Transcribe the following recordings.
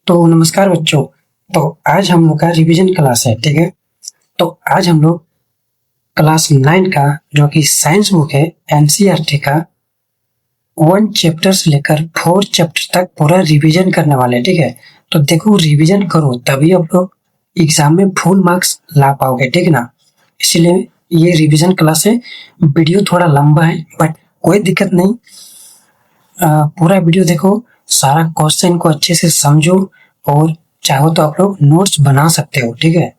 तो नमस्कार बच्चों। तो आज हम लोग का रिवीजन क्लास है, ठीक है। तो आज हम लोग क्लास 9 का जो कि साइंस बुक है एनसीईआरटी का 1 चैप्टर से लेकर 4 चैप्टर तक पूरा रिवीजन करने वाले, ठीक है। तो देखो, रिवीजन करो तभी आप लोग एग्जाम में फुल मार्क्स ला पाओगे, ठीक है ना। इसलिए ये रिवीजन क्लास है। वीडियो थोड़ा लंबा है बट कोई दिक्कत नहीं। पूरा वीडियो देखो, सारा क्वेश्चन को अच्छे से समझो और चाहो तो आप लोग नोट्स बना सकते हो, ठीक है।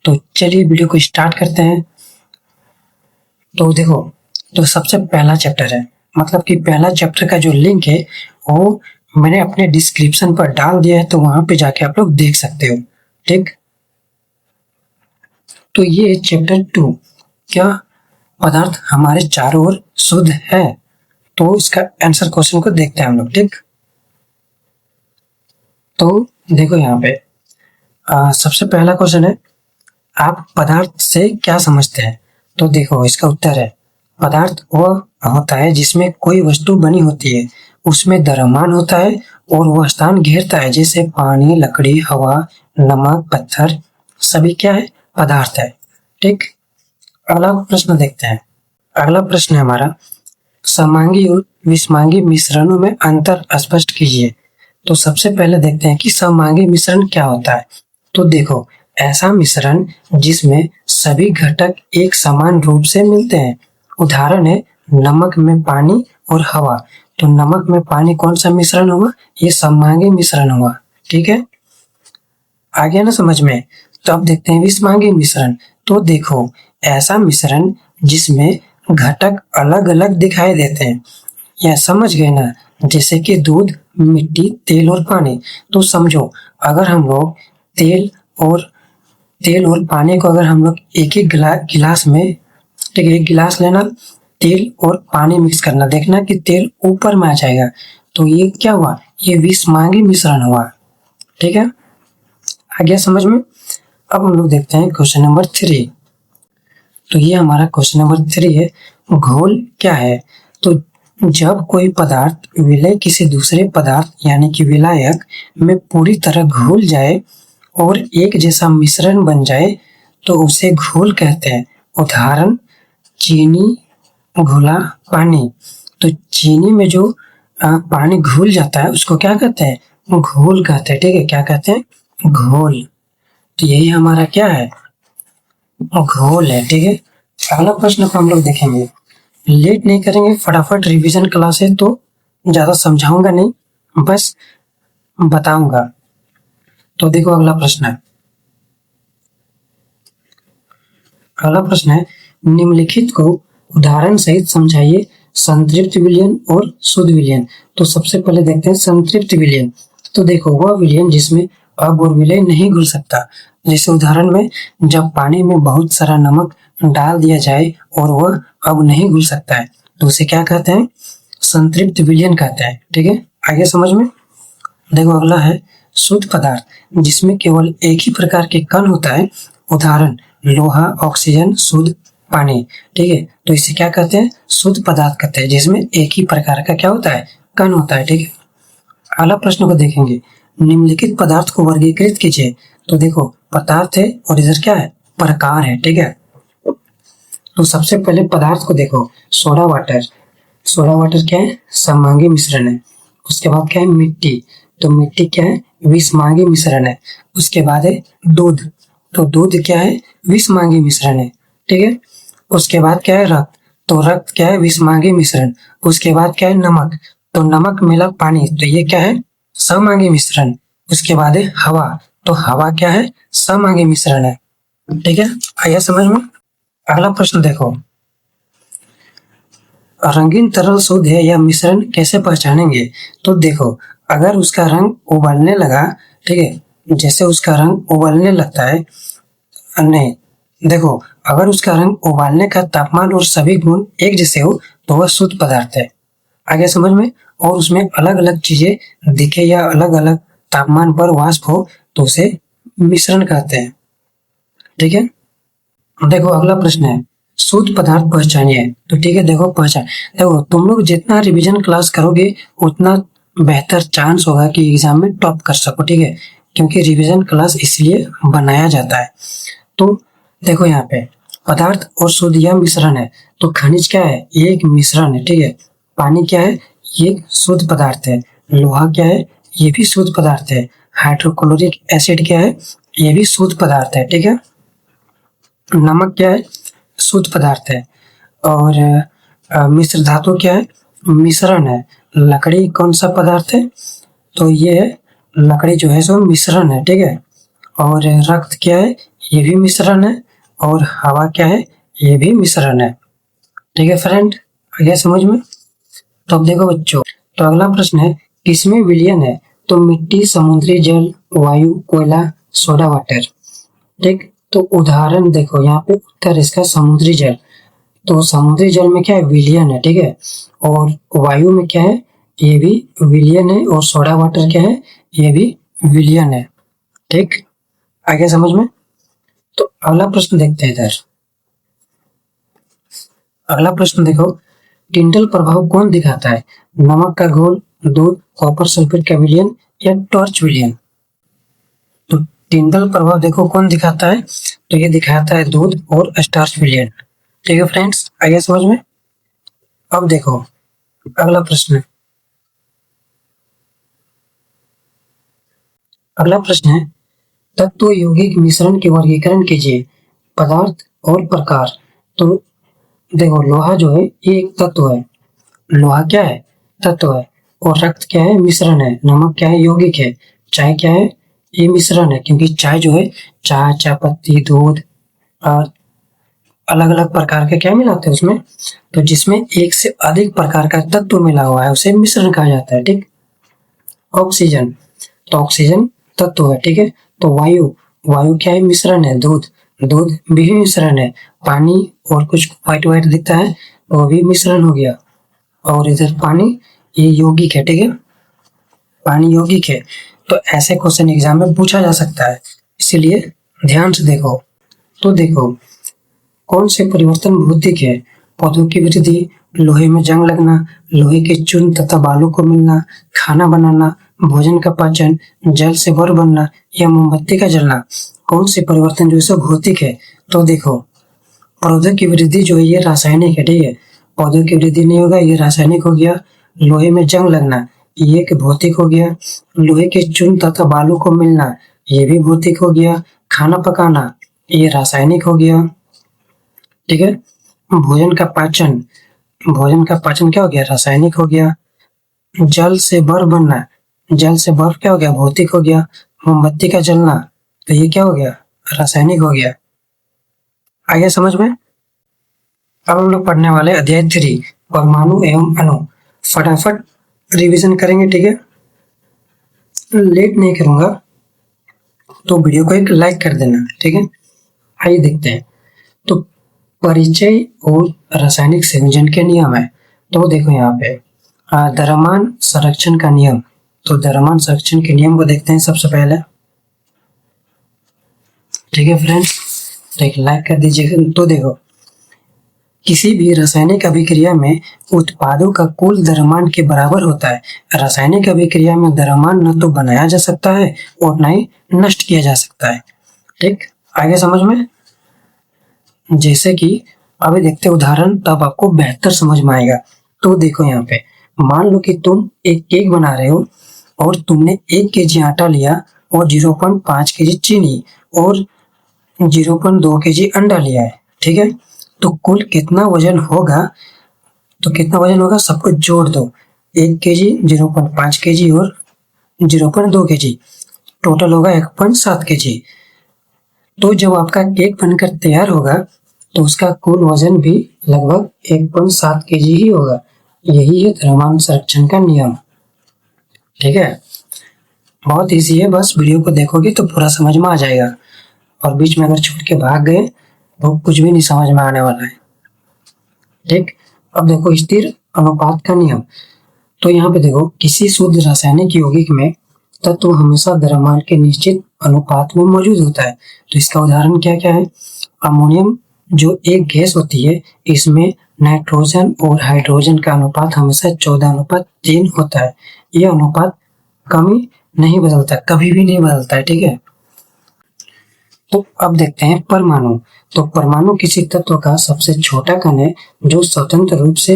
तो चलिए वीडियो को स्टार्ट करते हैं। तो देखो, तो सबसे पहला चैप्टर है, मतलब कि पहला चैप्टर का जो लिंक है वो मैंने अपने डिस्क्रिप्शन पर डाल दिया है, तो वहां पे जाके आप लोग देख सकते हो, ठीक। तो ये चैप्टर 2, क्या पदार्थ हमारे चारों ओर शुद्ध है। तो इसका आंसर क्वेश्चन को देखते हैं हम लोग, ठीक। तो देखो यहाँ पे सबसे पहला क्वेश्चन है, आप पदार्थ से क्या समझते हैं। तो देखो, इसका उत्तर है पदार्थ वह होता है जिसमें कोई वस्तु बनी होती है, उसमें द्रव्यमान होता है और वह स्थान घेरता है, जैसे पानी, लकड़ी, हवा, नमक, पत्थर, सभी क्या है, पदार्थ है, ठीक। अगला प्रश्न देखते हैं। अगला प्रश्न है हमारा, समांगी और विषमांगी मिश्रणों में अंतर स्पष्ट कीजिए। तो सबसे पहले देखते हैं कि समांगी मिश्रण क्या होता है। तो देखो, ऐसा मिश्रण जिसमें सभी घटक एक समान रूप से मिलते हैं। उदाहरण है नमक में पानी और हवा। तो नमक में पानी कौन सा मिश्रण हुआ, ये समांगी मिश्रण हुआ, ठीक है। आ गया ना समझ में। तो अब देखते हैं विषमांगी मिश्रण। तो देखो, ऐसा मिश्रण जिसमें घटक अलग अलग दिखाई देते हैं, यह समझ गए ना, जैसे कि दूध, मिट्टी, तेल और पानी। तो समझो, अगर हम लोग तेल और पानी को अगर हम लोग एक एक गिलास में, ठीक है, एक गिलास लेना, तेल और पानी मिक्स करना, देखना कि तेल ऊपर में आ जाएगा। तो ये क्या हुआ, ये विषमांगी मिश्रण हुआ, ठीक है। आ गया समझ में। अब हम लोग देखते हैं क्वेश्चन नंबर 3। तो ये हमारा क्वेश्चन नंबर 3 है, घोल क्या है। तो जब कोई पदार्थ विलय किसी दूसरे पदार्थ यानी कि विलायक में पूरी तरह घुल जाए और एक जैसा मिश्रण बन जाए तो उसे घोल कहते हैं। उदाहरण चीनी घुला पानी। तो चीनी में जो पानी घुल जाता है उसको क्या कहते हैं, घोल कहते हैं, ठीक है। क्या कहते हैं, घोल। तो यही हमारा क्या है, घोल है, ठीक है। अगला प्रश्न को हम लोग देखेंगे, लेट नहीं करेंगे, फटाफट रिवीजन क्लास है तो ज्यादा समझाऊंगा नहीं, बस बताऊंगा। तो देखो, अगला प्रश्न है, अगला प्रश्न है, निम्नलिखित को उदाहरण सहित समझाइए, संतृप्त विलयन और शुद्ध विलयन। तो सबसे पहले देखते हैं संतृप्त विलयन। तो देखो, वह विलयन जिसमें अब और विलय नहीं घुल सकता। जैसे उदाहरण में, जब पानी में बहुत सारा नमक डाल दिया जाए और वह अब नहीं घुल सकता है तो उसे क्या कहते हैं, संतृप्त विलयन कहते हैं, ठीक है। आगे समझ में। देखो, अगला है शुद्ध पदार्थ, जिसमें केवल एक ही प्रकार के कण होता है। उदाहरण लोहा, ऑक्सीजन, शुद्ध पानी, ठीक है। तो इसे क्या कहते हैं, शुद्ध पदार्थ कहते हैं, जिसमें एक ही प्रकार का क्या होता है, कण होता है, ठीक है। अगला प्रश्न को देखेंगे, निम्नलिखित पदार्थ को वर्गीकृत कीजिए। तो देखो, पदार्थ है और इधर क्या है, प्रकार है, ठीक है। तो सबसे पहले पदार्थ को देखो, सोडा वाटर। सोडा वाटर क्या है, समांगी मिश्रण है। उसके बाद क्या है, मिट्टी। तो मिट्टी क्या है, विषमांगी मिश्रण है। उसके बाद है दूध। तो दूध क्या है, विषमांगी मिश्रण है, ठीक है। उसके बाद क्या है, रक्त। तो रक्त क्या है, विषमांगी मिश्रण। उसके बाद क्या है, नमक। तो नमक मिला पानी, तो ये क्या है, समांगी मिश्रण। उसके बाद है हवा। तो हवा क्या है, समांगी मिश्रण है, ठीक है। आइए समझ में। अगला प्रश्न देखो, रंगीन तरल शुद्ध है या मिश्रण कैसे पहचानेंगे। तो देखो, अगर उसका रंग उबलने लगा, ठीक है, जैसे उसका रंग उबलने लगता है, नहीं, देखो, अगर उसका रंग उबालने का तापमान और सभी गुण एक जैसे हो तो वह शुद्ध पदार्थ है। आगे समझ में। और उसमें अलग अलग चीजें दिखे या अलग अलग तापमान पर वाष्प हो तो उसे मिश्रण कहते हैं, ठीक है। देखो, अगला प्रश्न है, शुद्ध पदार्थ पहचानिए। तो ठीक है, देखो पहचान, देखो तुम लोग जितना रिवीजन क्लास करोगे उतना बेहतर चांस होगा कि एग्जाम में टॉप कर सको, ठीक है, क्योंकि रिवीजन क्लास इसलिए बनाया जाता है। तो देखो यहाँ पे पदार्थ और शुद्ध यह मिश्रण है, तो खनिज क्या है, ये एक मिश्रण है, ठीक है। पानी क्या है, ये एक शुद्ध पदार्थ है। लोहा क्या है, ये भी शुद्ध पदार्थ है। हाइड्रोक्लोरिक एसिड क्या है, ये भी शुद्ध पदार्थ है, ठीक है। नमक क्या है, शुद्ध पदार्थ है। और मिश्र धातु क्या है, मिश्रण है। लकड़ी कौन सा पदार्थ है, तो ये लकड़ी जो है सो मिश्रण है, ठीक है। और रक्त क्या है, ये भी मिश्रण है। और हवा क्या है, ये भी मिश्रण है, ठीक है फ्रेंड, आ गया समझ में। तो अब देखो बच्चों, तो अगला प्रश्न है किसमें विलयन है, तो मिट्टी, समुद्री जल, वायु, कोयला, सोडा वाटर, ठीक। तो उदाहरण देखो यहाँ पे उत्तर इसका समुद्री जल। तो समुद्री जल में क्या है, विलयन है, ठीक है। और वायु में क्या है, ये भी विलयन है। और सोडा वाटर क्या है, ये भी विलयन है, ठीक। आगे समझ में। तो अगला प्रश्न देखते हैं इधर। अगला प्रश्न देखो, टिंडल प्रभाव कौन दिखाता है, नमक का घोल, दूध, कॉपर सल्फेट का विलयन या टॉर्च विलयन। तो टिंडल प्रभाव देखो कौन दिखाता है, तो ये दिखाता है दूध और स्टार्च विलयन, ठीक है फ्रेंड्स, आइए समझ में। अब देखो अगला प्रश्न। अगला प्रश्न है तत्व यौगिक मिश्रण के वर्गीकरण कीजिए, पदार्थ और प्रकार। तो देखो लोहा जो है ये एक तत्व है, लोहा क्या है, तत्व है। और रक्त क्या है, मिश्रण है। नमक क्या है, यौगिक है। चाय क्या है, ये मिश्रण है, क्योंकि चाय जो है चाय, चाय पत्ती, दूध और अलग अलग प्रकार के क्या मिलाते हैं उसमें, तो जिसमें एक से अधिक प्रकार का तत्व मिला हुआ है उसे मिश्रण कहा जाता है, ठीक। ऑक्सीजन, तो ऑक्सीजन तत्व है, ठीक है। तो वायु, वायु क्या है, मिश्रण है। दूध, दूध भी मिश्रण है। पानी और कुछ व्हाइट व्हाइट दिखता है वो भी मिश्रण हो गया। और इधर पानी ये यौगिक है, ठीक है, पानी यौगिक है। तो ऐसे क्वेश्चन एग्जाम में पूछा जा सकता है, इसीलिए ध्यान से देखो। तो देखो कौन से परिवर्तन भौतिक है, पौधों की वृद्धि, लोहे में जंग लगना, लोहे के चूर्ण तथा बालू को मिलना, खाना बनाना, भोजन का पाचन, जल से बर्फ बनना या मोमबत्ती का जलना। कौन से परिवर्तन जो है भौतिक है, तो देखो पौधों की वृद्धि जो है ये रासायनिक है, ठीक है। पौधों की वृद्धि नहीं होगा, ये रासायनिक हो गया। लोहे में जंग लगना ये एक भौतिक हो गया। लोहे के चूर्ण तथा बालू को मिलना ये भी भौतिक हो गया। खाना पकाना ये रासायनिक हो गया, ठीक है। भोजन का पाचन, भोजन का पाचन क्या हो गया, रासायनिक हो गया। जल से बर्फ बनना, जल से बर्फ क्या हो गया, भौतिक हो गया। मोमबत्ती का जलना, तो ये क्या हो गया, रासायनिक हो गया। आगे समझ में। अब हम लोग पढ़ने वाले अध्याय 3 परमाणु एवं अणु। फटाफट रिवीजन करेंगे, ठीक है, लेट नहीं करूंगा, तो वीडियो को एक लाइक कर देना, ठीक है। आइए देखते हैं। तो परिचय और रासायनिक संयोजन के नियम है। तो देखो यहाँ पे द्रव्यमान संरक्षण का नियम। तो द्रव्यमान संरक्षण के नियम को देखते हैं सबसे पहले, ठीक है फ्रेंड्स, तो एक लाइक कर दीजिएगा। तो देखो किसी भी रासायनिक अभिक्रिया में उत्पादों का कुल द्रव्यमान के बराबर होता है। रासायनिक अभिक्रिया में द्रव्यमान न तो बनाया जा सकता है और न ही नष्ट किया जा सकता है, ठीक। आगे समझ में। जैसे कि अभी देखते उदाहरण, तब आपको बेहतर समझ में आएगा। तो देखो यहाँ पे मान लो कि तुम एक केक बना रहे हो और तुमने 1 kg आटा लिया और 0.5 kg चीनी और 0.2 kg अंडा लिया है, ठीक है। तो कुल कितना वजन होगा, तो कितना वजन होगा सबको जोड़ दो, 1 kg, 0.5 kg और 0.2 kg, टोटल होगा 1.7 kg। तो जब आपका केक बनकर तैयार होगा तो उसका कुल वजन भी लगभग 1.7 kg ही होगा। यही है द्रव्यमान संरक्षण का नियम, ठीक है। बहुत इजी है, बस वीडियो को देखोगे तो पूरा समझ में आ जाएगा। और बीच में अगर छूट के भाग गए तो कुछ भी नहीं समझ में आने वाला है, ठीक। अब देखो स्थिर अनुपात का नियम। तो यहाँ पे देखो किसी शुद्ध रासायनिक यौगिक में तत्व हमेशा द्रव्यमान के निश्चित अनुपात में मौजूद होता है। तो इसका उदाहरण क्या क्या है, अमोनियम जो एक गैस होती है इसमें नाइट्रोजन और हाइड्रोजन का अनुपात हमेशा 14:3 होता है। यह अनुपात कभी नहीं बदलता, कभी भी नहीं बदलता है, ठीक है। तो अब देखते हैं परमाणु। तो परमाणु किसी तत्व का सबसे छोटा कण है जो स्वतंत्र रूप से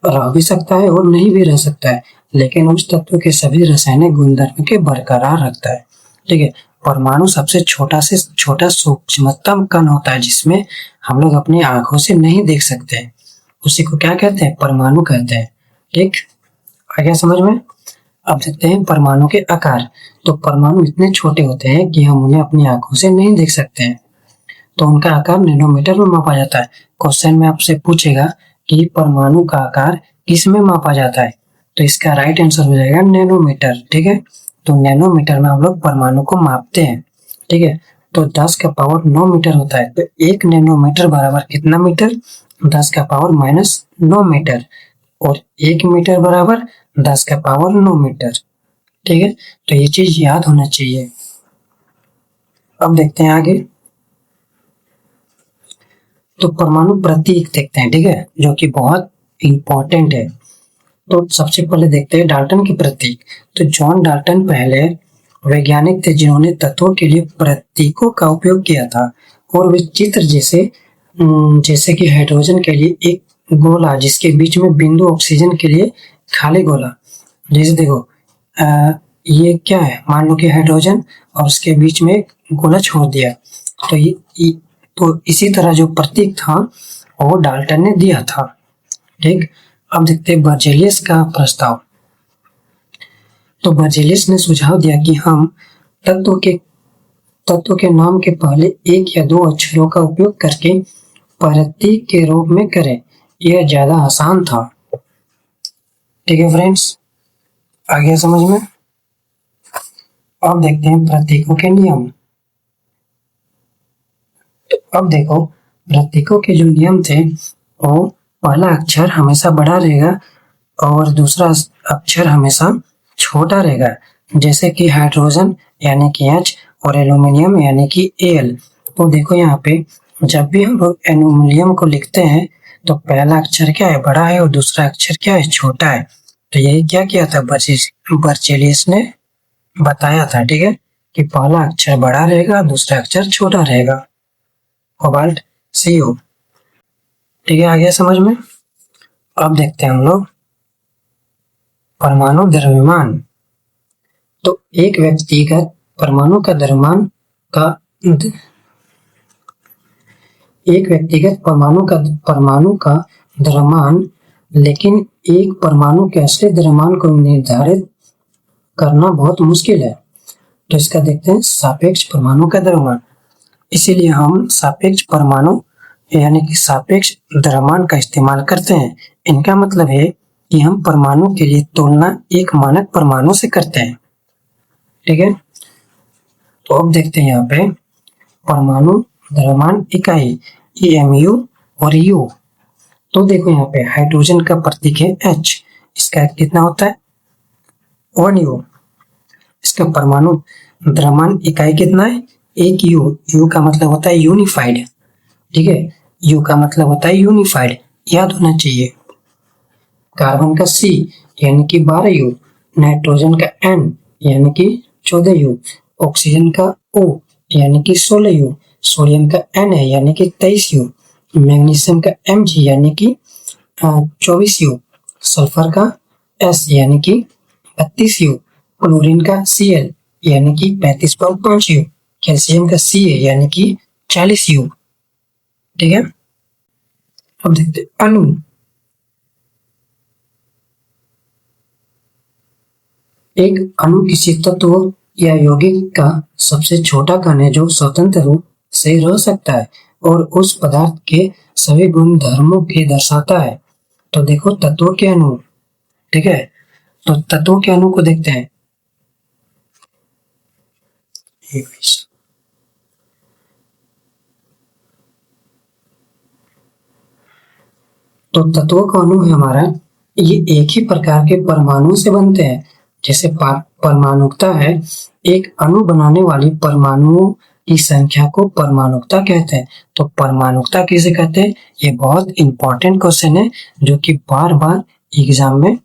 रह भी सकता है और नहीं भी रह सकता है, लेकिन उस तत्व के सभी रासायनिक गुणधर्म के बरकरार रखता है, ठीक है। परमाणु सबसे छोटा से छोटा सूक्ष्मतम कण होता है जिसमें हम लोग अपनी आंखों से नहीं देख सकते, उसी को क्या कहते हैं, परमाणु कहते हैं, ठीक। आ गया समझ में। अब देखते हैं परमाणु के आकार। तो परमाणु इतने छोटे होते हैं कि हम उन्हें अपनी आंखों से नहीं देख सकते हैं, तो उनका आकार नैनोमीटर में मापा जाता है। क्वेश्चन में आपसे पूछेगा कि परमाणु का आकार किस में मापा जाता है, तो इसका राइट आंसर हो जाएगा नैनोमीटर, ठीक है। तो नैनोमीटर में हम लोग परमाणु को मापते हैं, ठीक है। तो 10 का पावर 9 मीटर होता है, तो 1 नैनोमीटर बराबर कितना मीटर, 10 का पावर -9 मीटर, और 1 मीटर बराबर 10 का पावर 9 मीटर, ठीक है। तो ये चीज याद होना चाहिए। अब देखते हैं आगे। तो परमाणु प्रतीक देखते हैं, ठीक है, जो कि बहुत इंपॉर्टेंट है। तो सबसे पहले देखते हैं डाल्टन की प्रतीक। तो जॉन डाल्टन पहले वैज्ञानिक थे जिन्होंने तत्वों के लिए प्रतीकों का उपयोग किया था, और वे चित्र जैसे कि हाइड्रोजन के लिए एक गोला जिसके बीच में बिंदु, ऑक्सीजन के लिए खाली गोला। जैसे देखो ये क्या है, मान लो कि हाइड्रोजन और उसके बीच में एक गोला छोड़ दिया, तो इसी तरह जो प्रतीक था वो डाल्टन ने दिया था, ठीक। अब देखते हैं बर्जेलियस का प्रस्ताव। तो बर्जेलियस ने सुझाव दिया कि हम तत्व के नाम के पहले एक या दो अक्षरों का उपयोग करके प्रतीक के रूप में करें, यह ज्यादा आसान था, ठीक है फ्रेंड्स। आ गया समझ में। अब देखते हैं प्रतीकों के नियम। तो अब देखो प्रतीकों के जो नियम थे, वो पहला अक्षर हमेशा बड़ा रहेगा और दूसरा अक्षर हमेशा छोटा रहेगा, जैसे कि हाइड्रोजन यानी कि H और एल्यूमिनियम यानी कि Al। तो देखो यहाँ पे जब भी हम लोग एल्यूमिनियम को लिखते हैं तो पहला अक्षर क्या है, बड़ा है, और दूसरा अक्षर क्या है, छोटा है। तो यही क्या किया था बर्जेलियस ने बताया था, ठीक है, कि पहला अक्षर बड़ा रहेगा, दूसरा अक्षर छोटा रहेगा। कोबाल्ट CO, ठीक है, आ गया समझ में। अब देखते हैं हम लोग परमाणु द्रव्यमान। तो एक व्यक्तिगत परमाणु का द्रव्यमान, लेकिन एक परमाणु के असली द्रव्यमान को निर्धारित करना बहुत मुश्किल है। तो इसका देखते हैं सापेक्ष परमाणु का द्रव्यमान। इसीलिए हम सापेक्ष परमाणु यानी कि सापेक्ष द्रव्यमान का इस्तेमाल करते हैं। इनका मतलब है कि हम परमाणु के लिए तुलना एक मानक परमाणु से करते हैं, ठीक है। तो अब देखते हैं यहाँ पे परमाणु द्रव्यमान इकाई EMU और U। तो देखो यहाँ पे हाइड्रोजन का प्रतीक है H, इसका कितना होता है 1 U। इसका परमाणु द्रव्यमान इकाई कितना है 1 U। U का मतलब होता है यूनिफाइड, ठीक है, U का मतलब होता है यूनिफाइड, याद होना चाहिए। कार्बन का C यानी कि 12 U, नाइट्रोजन का N यानी कि 14 U, ऑक्सीजन का O यानी कि 16 U, सोडियम का Na यानी कि 23 U, मैग्नीशियम का Mg यानी कि 24 U, सल्फर का S यानी कि 32 U, क्लोरीन का Cl यानी कि 35.5 U, कैल्शियम का Ca यानी कि 40 U, ठीक है। अब देखते अणु। एक अणु किसी तत्व या यौगिक का सबसे छोटा कण है जो स्वतंत्र रूप से रह सकता है और उस पदार्थ के सभी गुण धर्मों के दर्शाता है। तो देखो तत्वों के अणु, ठीक है। तो तत्वों के अणु को देखते हैं। तो तत्वों का अणु है हमारा, ये एक ही प्रकार के परमाणु से बनते हैं। जैसे परमाणुकता है, एक अणु बनाने वाली परमाणुओं की संख्या को परमाणुकता कहते हैं। तो परमाणुकता किसे कहते हैं? ये बहुत इंपॉर्टेंट क्वेश्चन है जो कि बार बार एग्जाम में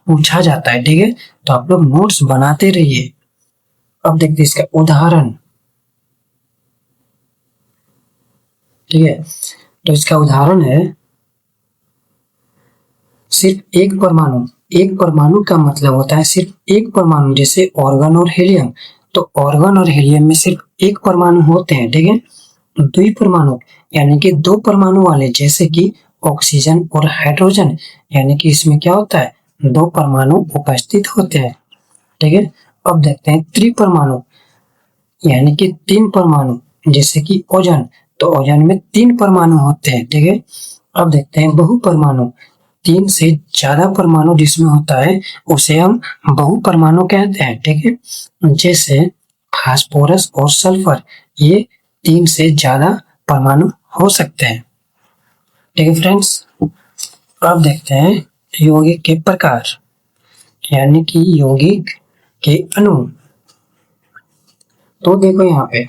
पूछा जाता है। ठीक है, तो आप लोग नोट्स बनाते रहिए। अब देखते हैं इसका उदाहरण। ठीक है, तो इसका उदाहरण है सिर्फ एक परमाणु। एक परमाणु का मतलब होता है सिर्फ एक परमाणु, जैसे ऑर्गन और हीलियम। तो ऑर्गन और हीलियम में सिर्फ एक परमाणु होते हैं। ठीक है, द्विपरमाणु यानी कि दो परमाणु वाले, जैसे कि ऑक्सीजन और हाइड्रोजन, यानी कि इसमें क्या होता है, दो परमाणु उपस्थित होते हैं। ठीक है, अब देखते हैं त्रिपरमाणु यानी कि तीन परमाणु, जैसे कि ओजोन। तो ओजोन में तीन परमाणु होते हैं। ठीक है, अब देखते हैं बहुपरमाणु। तीन से ज्यादा परमाणु जिसमें होता है उसे हम बहुपरमाणु कहते हैं। ठीक है, जैसे फास्फोरस और सल्फर, ये तीन से ज्यादा परमाणु हो सकते हैं। ठीक है फ्रेंड्स, अब देखते हैं यौगिक के प्रकार, यानी कि यौगिक के अणु। तो देखो यहाँ पे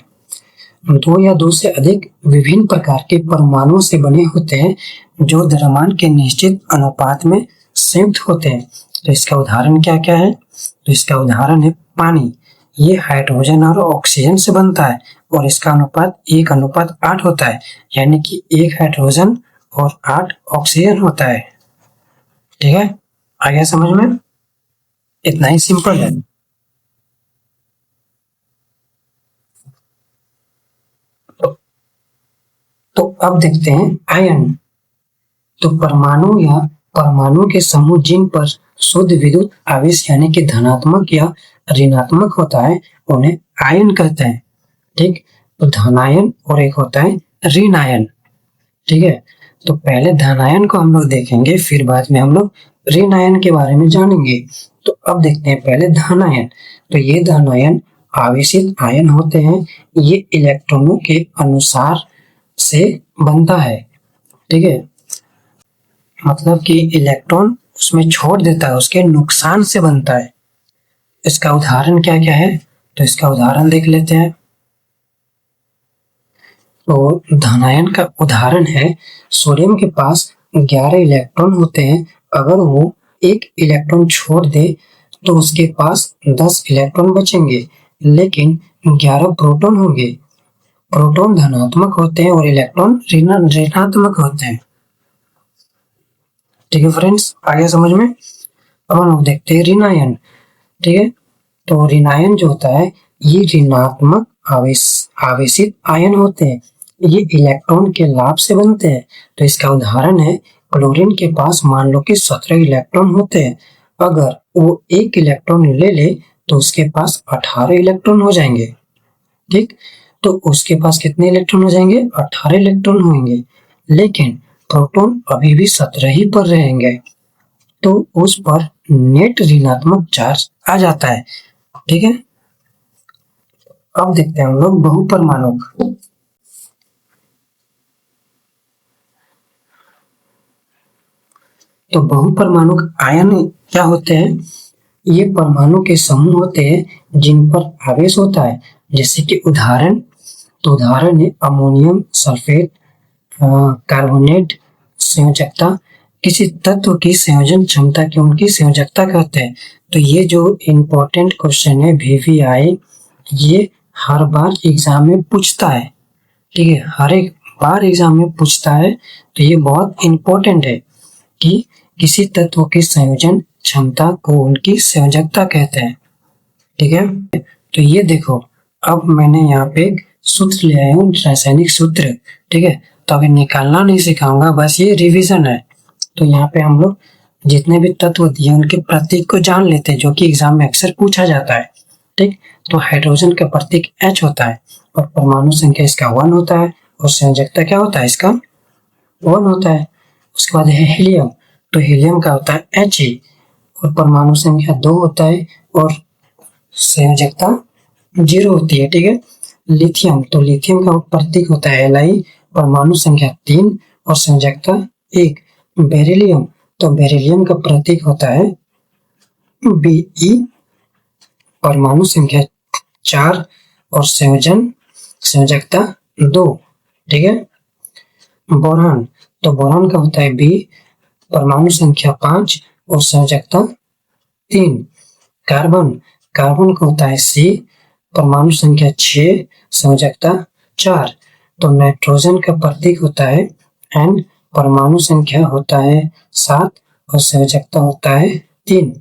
दो या दो से अधिक विभिन्न प्रकार के परमाणुओं से बने होते हैं जो द्रव्यमान के निश्चित अनुपात में संयुक्त होते हैं। तो इसका उदाहरण क्या क्या है? तो इसका उदाहरण है पानी। ये हाइड्रोजन और ऑक्सीजन से बनता है और इसका अनुपात 1:8 होता है, यानी कि 1 हाइड्रोजन और 8 ऑक्सीजन होता है। ठीक है, आ गया समझ में? इतना ही सिंपल है। तो अब देखते हैं आयन। तो परमाणु या परमाणु के समूह जिन पर शुद्ध विद्युत आवेश यानी कि धनात्मक या ऋणात्मक होता है उन्हें आयन कहते हैं। ठीक, तो धनायन और एक होता है ऋणायन। ठीक है, तो पहले धनायन को हम लोग देखेंगे, फिर बाद में हम लोग ऋणायन के बारे में जानेंगे। तो अब देखते हैं पहले धनायन। तो ये धनायन आवेशित आयन होते हैं। ये इलेक्ट्रॉनों के अनुसार से बनता है। ठीक है, मतलब कि इलेक्ट्रॉन उसमें छोड़ देता है, उसके नुकसान से बनता है। इसका उदाहरण क्या क्या है? तो इसका उदाहरण देख लेते हैं। तो धनायन का उदाहरण है सोडियम के पास 11 इलेक्ट्रॉन होते हैं। अगर वो एक इलेक्ट्रॉन छोड़ दे तो उसके पास 10 इलेक्ट्रॉन बचेंगे, लेकिन 11 प्रोटॉन होंगे। प्रोटॉन धनात्मक होते हैं और इलेक्ट्रॉन ऋणात्मक होते हैं। ठीक है फ्रेंड्स, आगे समझ में? अब हम देखते हैं ऋणायन। ठीक है, तो ऋणायन जो होता है ये ऋणात्मक आवेशित आयन होते हैं। ये इलेक्ट्रॉन के लाभ से बनते हैं। तो इसका उदाहरण है क्लोरीन के पास मान लो कि 17 इलेक्ट्रॉन होते हैं। अगर वो एक इलेक्ट्रॉन ले ले तो उसके पास 18 इलेक्ट्रॉन हो जाएंगे। ठीक, तो उसके पास कितने इलेक्ट्रॉन हो जाएंगे? 18 इलेक्ट्रॉन होंगे, लेकिन प्रोटॉन अभी भी 17 ही पर रहेंगे। तो उस पर नेट ऋणात्मक चार्ज आ जाता है। ठीक है, अब देखते हैं हम लोग बहुपरमाणु। तो बहुपरमाणु आयन क्या होते हैं? ये परमाणु के समूह होते हैं जिन पर आवेश होता है। जैसे कि उदाहरण, तो उदाहरण है अमोनियम सल्फेट, कार्बोनेट। संयोजकता, किसी तत्व की संयोजन क्षमता की उनकी संयोजकता कहते हैं। तो ये जो इम्पोर्टेंट क्वेश्चन है VVI, ये हर बार एग्जाम में पूछता है। ठीक है, हर एक बार एग्जाम में पूछता है। तो ये बहुत इम्पोर्टेंट है कि किसी तत्व की संयोजन क्षमता को उनकी संयोजकता कहते हैं। ठीक है, तो ये देखो, अब मैंने यहाँ पे एक सूत्र ले आया हूँ, रासायनिक सूत्र। ठीक है, तो अभी निकालना नहीं सिखाऊंगा, बस ये रिवीजन है। तो यहाँ पे हम लोग जितने भी तत्व दिए उनके प्रतीक को जान लेते हैं, जो कि एग्जाम में अक्सर पूछा जाता है। ठीक, तो हाइड्रोजन का प्रतीक H होता है और परमाणु संख्या इसका 1 होता है और संयोजकता क्या होता है? इसका 1 होता है। उसके बाद है हीलियम। तो हीलियम का होता है He और परमाणु संख्या 2 होता है और संयोजकता 0 होती है। ठीक है, लिथियम। तो लिथियम का प्रतीक होता है Li, परमाणु संख्या 3 और संयोजकता 1। बेरिलियम। तो बेरिलियम का प्रतीक होता है Be, परमाणु संख्या 4 और संयोजन संयोजकता 2, ठीक है। बोरान, तो बोरान का होता है बी, परमाणु संख्या 5 और संयोजकता 3। कार्बन, कार्बन का होता है सी, परमाणु संख्या 6, संयोजकता 4। तो नाइट्रोजन का प्रतीक होता है एन, परमाणु संख्या होता है 7 और संयोजकता होता है 3।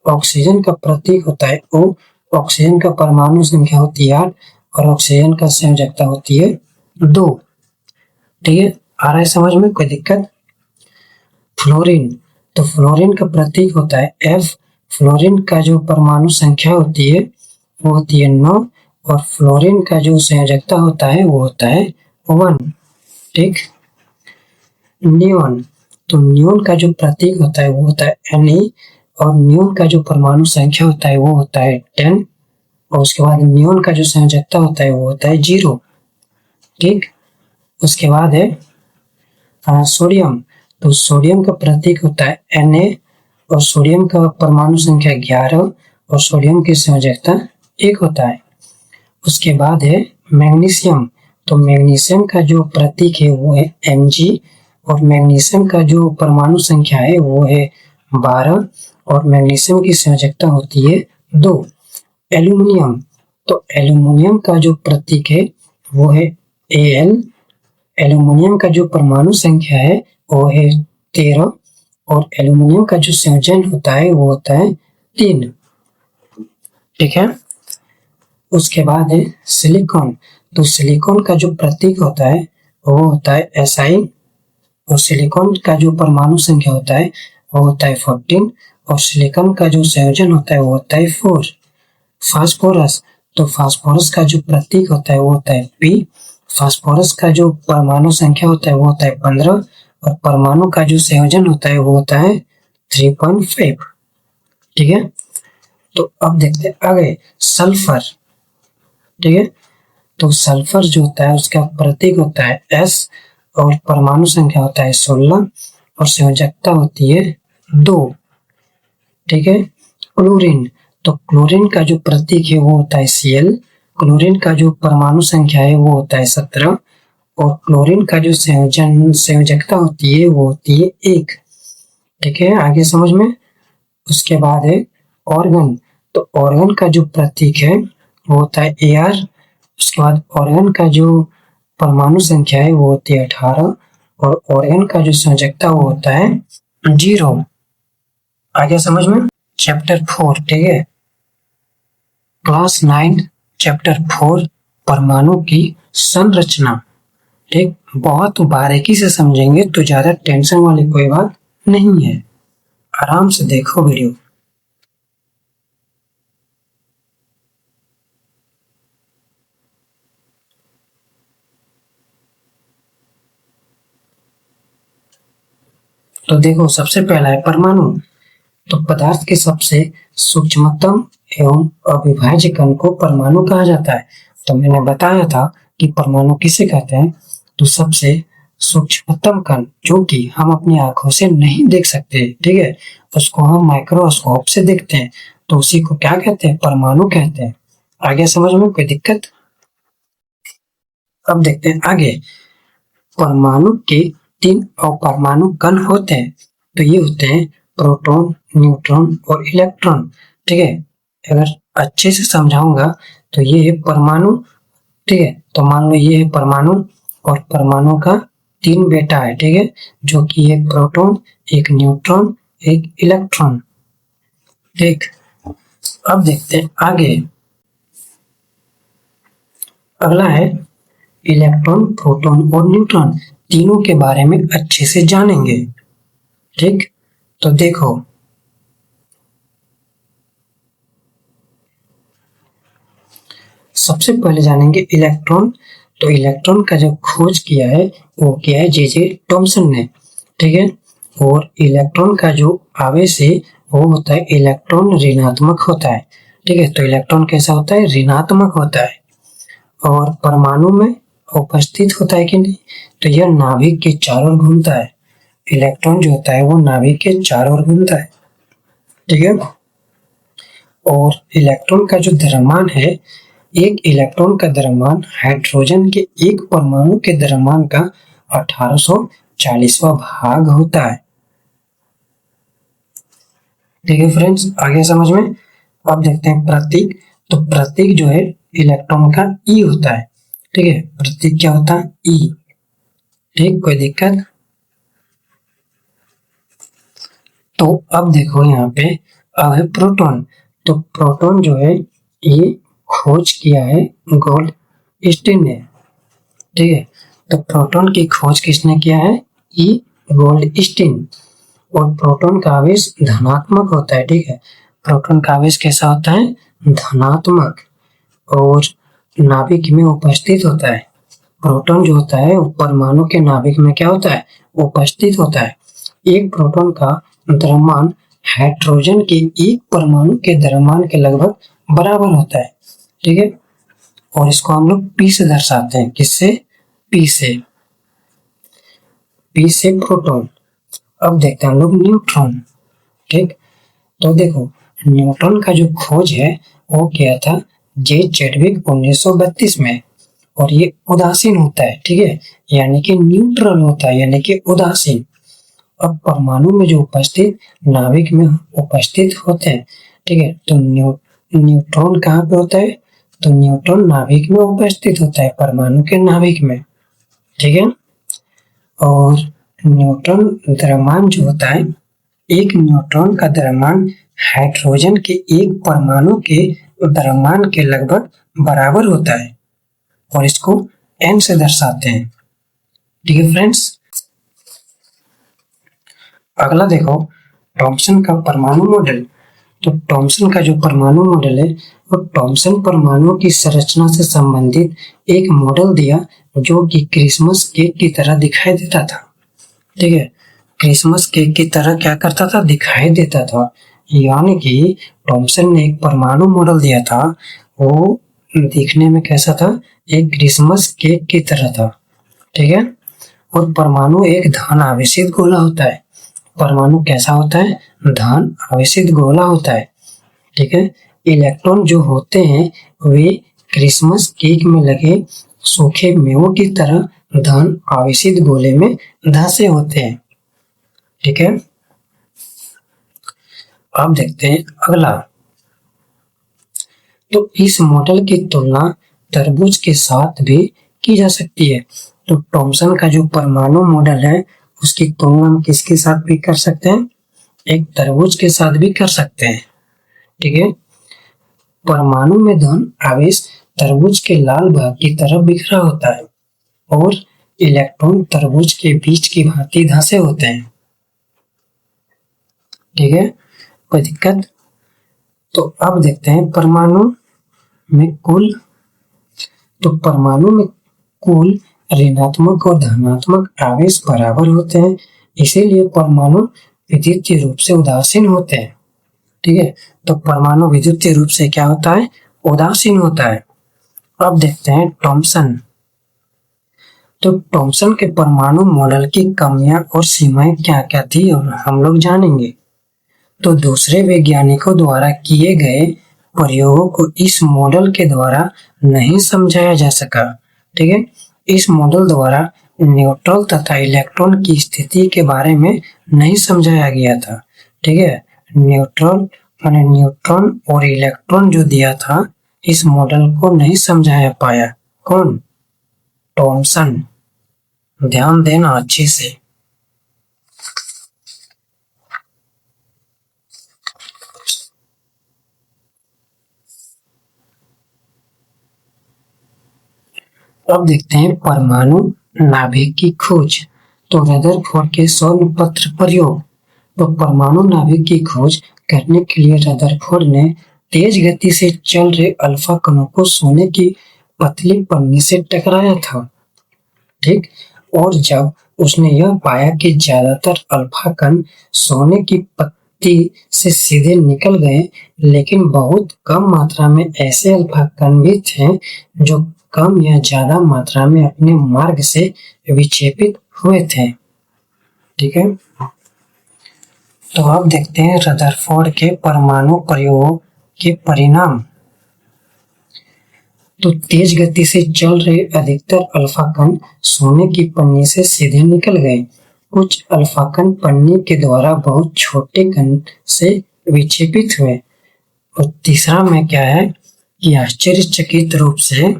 ऑक्सीजन का प्रतीक होता है ओ, ऑक्सीजन का परमाणु संख्या होती है 8 और ऑक्सीजन का संयोजकता होती है 2, ठीक है। आ रहा है समझ में, कोई दिक्कत? फ्लोरीन, तो फ्लोरीन का प्रतीक होता है एफ, फ्लोरीन का जो परमाणु संख्या होती है वो होती है 9 और फ्लोरीन का जो संयोजकता होता है वो होता है 1, ठीक। नियोन, तो नियोन का जो प्रतीक होता है वो होता है Na और नियोन का जो परमाणु संख्या होता है वो होता है 10 और उसके बाद नियोन का जो संयोजकता होता है वो होता है 0, ठीक। उसके बाद है सोडियम, तो सोडियम का प्रतीक होता है Na और सोडियम का परमाणु संख्या 11 और सोडियम की संयोजकता 1 होता है। उसके बाद है मैग्नीशियम, तो मैग्नीशियम का जो प्रतीक है वो है Mg और मैग्नीशियम का जो परमाणु संख्या है वो है 12 और मैग्नीशियम की संयोजकता होती है 2। एल्यूमिनियम, तो एल्यूमिनियम का जो प्रतीक है वो है Al, एल्यूमिनियम का जो परमाणु संख्या है वो है 13 और एल्यूमिनियम का जो संयोजन होता है वो होता है 3, ठीक है। उसके बाद है सिलिकॉन, तो सिलिकॉन का जो प्रतीक होता है वो होता है Si और सिलिकॉन का जो परमाणु संख्या होता है वो होता है 14 और सिलिकॉन का जो संयोजन होता है वो होता है 4। फास्फोरस, तो फास्फोरस का जो प्रतीक होता है वो होता है P, फास्फोरस का जो परमाणु संख्या होता है वो होता है 15 और परमाणु का जो संयोजन होता है वो होता है 3.5, ठीक है। तो अब देखते हैं आगे सल्फर, ठीक है। तो सल्फर जो होता है उसका प्रतीक होता है S और परमाणु संख्या होता है 16 और संयोजकता होती है 2, ठीक है। क्लोरीन, तो क्लोरीन का जो प्रतीक है वो होता है Cl, क्लोरीन का जो परमाणु संख्या है वो होता है 17 और क्लोरीन का जो संयोजकता होती है वो होती है 1, ठीक है। आगे समझ में। उसके बाद है ऑर्गन, तो ऑर्गन का जो प्रतीक है वो होता है Ar, उसके बाद ऑर्गन का जो परमाणु संख्या है वो होती है 18 और ऑर्गन का जो संयोजकता वो होता है 0। आगे समझ में। चैप्टर 4, ठीक है, क्लास 9 चैप्टर 4 परमाणु की संरचना, ठीक। बहुत बारीकी से समझेंगे तो ज्यादा टेंशन वाली कोई बात नहीं है, आराम से देखो वीडियो। तो देखो सबसे पहला है परमाणु, तो पदार्थ के सबसे सूक्ष्मतम एवं अविभाज्य कण को परमाणु कहा जाता है। तो मैंने बताया था कि परमाणु किसे कहते हैं, तो सबसे सूक्ष्मतम कण जो कि हम अपनी आंखों से नहीं देख सकते, ठीक है, उसको हम माइक्रोस्कोप से देखते हैं, तो उसी को क्या कहते हैं, परमाणु कहते हैं। आगे समझ में कोई दिक्कत? अब देखते हैं आगे। परमाणु के 3 अपरमाणु कण होते हैं, तो ये होते हैं प्रोटॉन, न्यूट्रॉन और इलेक्ट्रॉन, ठीक है। अगर अच्छे से समझाऊंगा तो ये है परमाणु, ठीक है। तो मान लो ये है परमाणु और परमाणु का 3 बेटा है, ठीक है, जो कि एक प्रोटॉन, एक न्यूट्रॉन, एक इलेक्ट्रॉन, ठीक। अब देखते हैं आगे। अगला है इलेक्ट्रॉन, प्रोटॉन और न्यूट्रॉन, तीनों के बारे में अच्छे से जानेंगे, ठीक। तो देखो सबसे पहले जानेंगे इलेक्ट्रॉन। तो इलेक्ट्रॉन का जो खोज किया है वो किया है जे थॉमसन ने, ठीक है। और इलेक्ट्रॉन का जो आवेश है वो होता है इलेक्ट्रॉन ऋणात्मक होता है, ठीक है। तो इलेक्ट्रॉन कैसा होता है, ऋणात्मक होता है। और परमाणु में उपस्थित होता है कि नहीं, तो यह नाभिक के चारों ओर घूमता है। इलेक्ट्रॉन जो होता है वो नाभिक के चारों ओर घूमता है, ठीक है। और इलेक्ट्रॉन का जो द्रव्यमान है एक इलेक्ट्रॉन का द्रव्यमान हाइड्रोजन के एक परमाणु के द्रव्यमान का 1840वां भाग होता है। ठीक है फ्रेंड्स, आगे समझ में। अब देखते हैं प्रतीक। तो प्रतीक जो है इलेक्ट्रॉन का ई होता है। ठीक है, प्रतीक क्या होता है? ई। ठीक, कोई दिक्कत? तो अब देखो यहाँ पे अब है प्रोटॉन। तो प्रोटॉन जो है ये खोज किया है गोल्डस्टीन ने। ठीक है, तो प्रोटॉन की खोज किसने किया है? ई गोल्डस्टीन। और प्रोटॉन का आवेश धनात्मक होता है। ठीक है, प्रोटॉन का आवेश कैसा होता है? धनात्मक। और नाभिक में उपस्थित होता है। प्रोटॉन जो होता है वो परमाणु के नाभिक में क्या होता है? उपस्थित होता है। एक प्रोटॉन का द्रव्यमान हाइड्रोजन के एक परमाणु के द्रव्यमान के लगभग बराबर होता है। ठीक है, और इसको हम लोग पी से दर्शाते हैं। किससे? पी से। पी से प्रोटॉन। अब देखते हैं हम लोग न्यूट्रॉन। ठीक, तो देखो न्यूट्रॉन का जो खोज है वो किया था जे चैडविक 1932 में। और ये उदासीन होता है। ठीक है, यानी कि न्यूट्रल होता है, यानी कि उदासीन। अब परमाणु में जो उपस्थित नाभिक में उपस्थित होते हैं। ठीक है, तो न्यूट्रॉन कहाँ पे होता है? तो न्यूट्रॉन नाभिक में उपस्थित होता है, परमाणु के नाभिक में। ठीक है, और न्यूट्रॉन द्रव्यमान जो होता है, एक न्यूट्रॉन का द्रव्यमान हाइड्रोजन के एक परमाणु के द्रव्यमान के लगभग बराबर होता है। और इसको n से दर्शाते हैं। ठीक है फ्रेंड्स, अगला देखो थॉमसन का परमाणु मॉडल। तो थॉमसन का जो परमाणु मॉडल है वो थॉमसन परमाणु की संरचना से संबंधित एक मॉडल दिया जो कि क्रिसमस केक की तरह दिखाई देता था। ठीक है, क्रिसमस केक की तरह क्या करता था? दिखाई देता था। यानी कि थॉमसन ने एक परमाणु मॉडल दिया था, वो दिखने में कैसा था? एक क्रिसमस केक की तरह था। ठीक है, और परमाणु एक धन आवेशित गोला होता है। परमाणु कैसा होता है? धन आवेशित गोला होता है। ठीक है, इलेक्ट्रॉन जो होते हैं वे क्रिसमस केक में लगे सूखे मेवों की तरह धन आवेशित गोले में धंसे होते हैं। ठीक है, अब देखते हैं अगला। तो इस मॉडल की तुलना तरबूज के साथ भी की जा सकती है। तो थॉमसन का जो परमाणु मॉडल है उसकी तुलना हम किसके साथ भी कर सकते हैं? एक तरबूज के साथ भी कर सकते हैं। ठीक है, परमाणु में धन आवेश तरबूज के लाल भाग की तरफ बिखरा होता है और इलेक्ट्रॉन तरबूज के बीच की भांति धंसे होते हैं। ठीक है, कोई दिक्कत? तो अब देखते हैं परमाणु में कुल। तो परमाणु में कुल ऋणात्मक और धनात्मक आवेश बराबर होते हैं, इसीलिए परमाणु विद्युतीय रूप से उदासीन होते हैं। ठीक है, तो परमाणु विद्युतीय रूप से क्या होता है? उदासीन होता है। अब देखते हैं थॉमसन। तो थॉमसन के परमाणु मॉडल की कमियां और सीमाएं क्या क्या थी और हम लोग जानेंगे। तो दूसरे वैज्ञानिकों द्वारा किए गए प्रयोगों को इस मॉडल के द्वारा नहीं समझाया जा सका। ठीक है, इस मॉडल द्वारा न्यूट्रॉन तथा इलेक्ट्रॉन की स्थिति के बारे में नहीं समझाया गया था। ठीक है, न्यूट्रॉन और इलेक्ट्रॉन जो दिया था इस मॉडल को नहीं समझाया पाया। कौन? थॉमसन। ध्यान देना अच्छे से। अब देखते हैं परमाणु नाभिक की खोज। तो रदरफोर्ड के स्वर्ण पत्र प्रयोग। तो परमाणु नाभिक की खोज करने के लिए रदरफोर्ड ने तेज गति से चल रहे अल्फा कणों को सोने की पतली पन्नी से टकराया था। ठीक, और जब उसने यह पाया कि ज्यादातर अल्फा कण सोने की पत्ती से सीधे निकल गए, लेकिन बहुत कम मात्रा में ऐसे अल्फा कण भी थे जो कम या ज्यादा मात्रा में अपने मार्ग से विक्षेपित हुए थे। ठीक है, तो अब देखते हैं रदरफोर्ड के परमाणु प्रयोग के परिणाम। तो तेज गति से चल रहे अधिकतर अल्फा कण सोने की पन्नी से सीधे निकल गए। कुछ अल्फा कण पन्नी के द्वारा बहुत छोटे कण से विक्षेपित हुए। और तीसरा में क्या है कि आश्चर्यचकित रूप से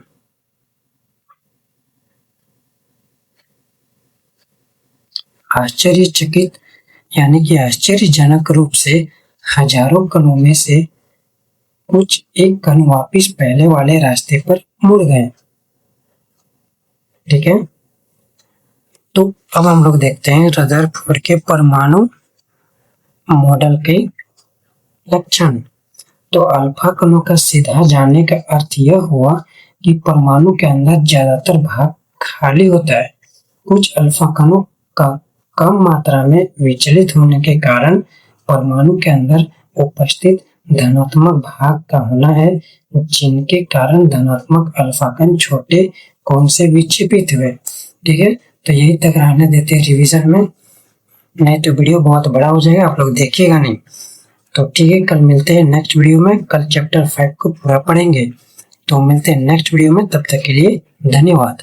आश्चर्यचकित यानी कि आश्चर्यजनक रूप से हजारों कणों में से कुछ एक कण वापिस पहले वाले रास्ते पर मुड़ गए। ठीक है, तो अब हम लोग देखते हैं रदरफोर्ड के परमाणु मॉडल के लक्षण। तो अल्फा कणों का सीधा जाने का अर्थ यह हुआ कि परमाणु के अंदर ज्यादातर भाग खाली होता है। कुछ अल्फा कणों का कम मात्रा में विचलित होने के कारण परमाणु के अंदर उपस्थित धनात्मक भाग का होना है, जिनके कारण धनात्मक अल्फा कण छोटे कोण से विक्षेपित हुए। ठीक है, तो यही तक रहने देते हैं रिवीजन में, नहीं तो वीडियो बहुत बड़ा हो जाएगा, आप लोग देखिएगा नहीं। तो ठीक है, कल मिलते हैं नेक्स्ट वीडियो में। कल चैप्टर 5 को पूरा पढ़ेंगे। तो मिलते हैं नेक्स्ट वीडियो में, तब तक के लिए धन्यवाद।